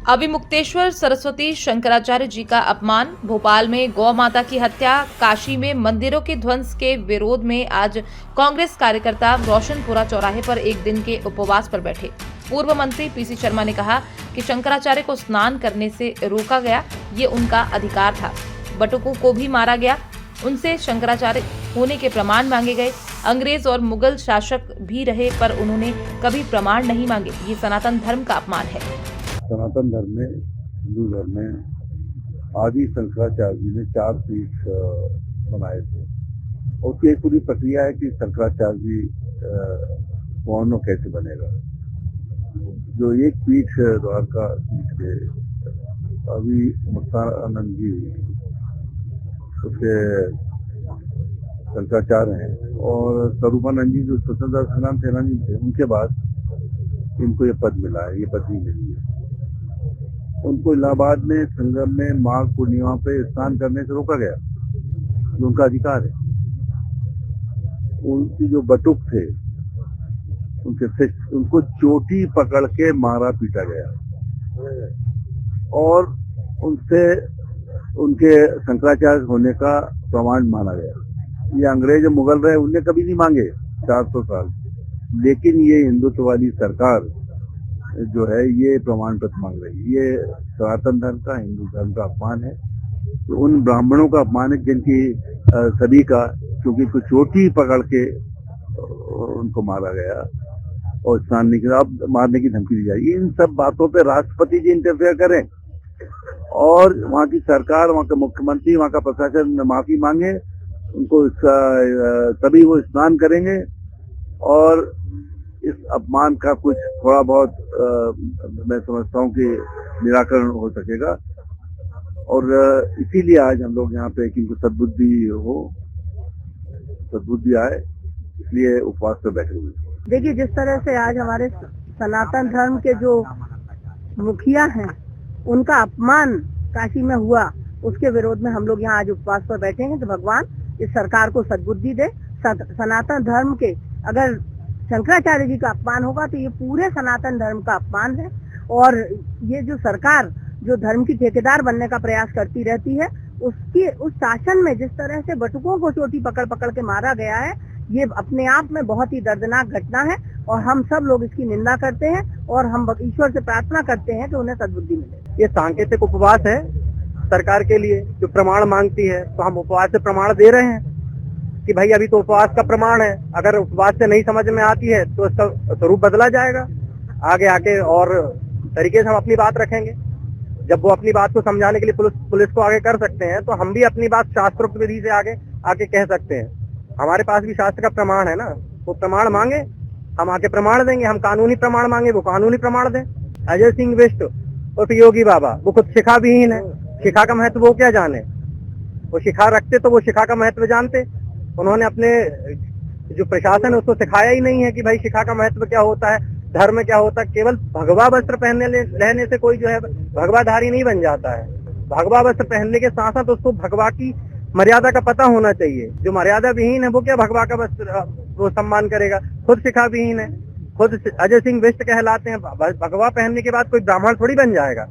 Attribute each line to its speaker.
Speaker 1: अभिमुक्तेश्वर सरस्वती शंकराचार्य जी का अपमान, भोपाल में गौ माता की हत्या, काशी में मंदिरों के ध्वंस के विरोध में आज कांग्रेस कार्यकर्ता रोशनपुरा चौराहे पर एक दिन के उपवास पर बैठे। पूर्व मंत्री पीसी शर्मा ने कहा कि शंकराचार्य को स्नान करने से रोका गया, ये उनका अधिकार था। बटुकों को भी मारा गया, उनसे शंकराचार्य होने के प्रमाण मांगे गए। अंग्रेज और मुगल शासक भी रहे, पर उन्होंने कभी प्रमाण नहीं मांगे। ये सनातन धर्म का अपमान है।
Speaker 2: सनातन धर्म में, हिंदू धर्म में आदि शंकराचार्य जी ने 4 पीठ बनाए थे। उसकी एक पूरी प्रक्रिया है कि शंकराचार्य जी कौन और कैसे बनेगा। जो एक पीठ द्वारका पीठ के अभी मुक्तानंद जी उसके शंकराचार्य हैं, और स्वरूपानंद जी जो स्वतंत्रता संग्राम सेनानी थे, उनके बाद इनको ये पद मिला है, ये पदवी मिली है। उनको इलाहाबाद में संगम में माघ पूर्णिमा पे स्नान करने से रोका गया, जो उनका अधिकार है। उनकी जो बटुक थे, उनको चोटी पकड़ के मारा पीटा गया और उनसे उनके शंकराचार्य होने का प्रमाण माना गया। ये अंग्रेज मुगल रहे, उनने कभी नहीं मांगे 400 साल, लेकिन ये हिंदुत्व वाली सरकार जो है ये प्रमाण पत्र मांग रही है। ये सनातन धर्म का, हिंदू धर्म का अपमान है। तो उन ब्राह्मणों का अपमान है जिनकी सभी का, क्योंकि कुछ चोटी पकड़ के उनको मारा गया और स्नान नहीं किया, अब मारने की धमकी दी जाएगी। इन सब बातों पे राष्ट्रपति जी इंटरफेयर करें और वहाँ की सरकार, वहाँ का मुख्यमंत्री, वहाँ का प्रशासन माफी मांगे, उनको तभी वो स्नान करेंगे और इस अपमान का कुछ थोड़ा बहुत मैं समझता हूँ कि निराकरण हो सकेगा। और इसीलिए आज हम लोग यहाँ पे कि इनको सद्बुद्धि आए, इसलिए उपवास पे बैठे हुए।
Speaker 3: देखिए, जिस तरह से आज हमारे सनातन धर्म के जो मुखिया हैं, उनका अपमान काशी में हुआ, उसके विरोध में हम लोग यहाँ आज उपवास पर बैठे हैं। तो भगवान इस सरकार को सद्बुद्धि दे। सनातन धर्म के अगर शंकराचार्य जी का अपमान होगा तो ये पूरे सनातन धर्म का अपमान है। और ये जो सरकार जो धर्म की ठेकेदार बनने का प्रयास करती रहती है, उस शासन में जिस तरह से बटुकों को चोटी पकड़ पकड़ के मारा गया है, ये अपने आप में बहुत ही दर्दनाक घटना है और हम सब लोग इसकी निंदा करते हैं और हम ईश्वर से प्रार्थना करते हैं कि उन्हें सद्बुद्धि मिले।
Speaker 4: ये सांकेतिक उपवास है सरकार के लिए, जो प्रमाण मांगती है, तो हम उपवास से प्रमाण दे रहे हैं कि भाई अभी तो उपवास का प्रमाण है। अगर उपवास से नहीं समझ में आती है तो इसका स्वरूप बदला जाएगा। आगे आके और तरीके से हम अपनी बात रखेंगे। जब वो अपनी बात को समझाने के लिए पुलिस को आगे कर सकते हैं, तो हम भी अपनी बात शास्त्रोक्त विधि से आगे कह सकते हैं। हमारे पास भी शास्त्र का प्रमाण है ना, वो प्रमाण मांगे, हम आके प्रमाण देंगे। हम कानूनी प्रमाण मांगे, वो कानूनी प्रमाण दें। अजय सिंह बिष्ट और योगी बाबा, वो खुद शिखा विहीन है। शिखा का महत्व वो क्या जाने? वो शिखा रखते तो वो शिखा का महत्व जानते। उन्होंने अपने जो प्रशासन है उसको सिखाया ही नहीं है कि भाई शिखा का महत्व क्या होता है, धर्म क्या होता है। केवल भगवा वस्त्र रहने से कोई जो है भगवाधारी नहीं बन जाता है। भगवा वस्त्र पहनने के साथ साथ उसको भगवा की मर्यादा का पता होना चाहिए। जो मर्यादा विहीन है वो क्या भगवा का वस्त्र वो सम्मान करेगा? खुद शिखा विहीन है, खुद अजय सिंह बिष्ट कहलाते हैं। भगवा पहनने के बाद कोई ब्राह्मण थोड़ी बन जाएगा।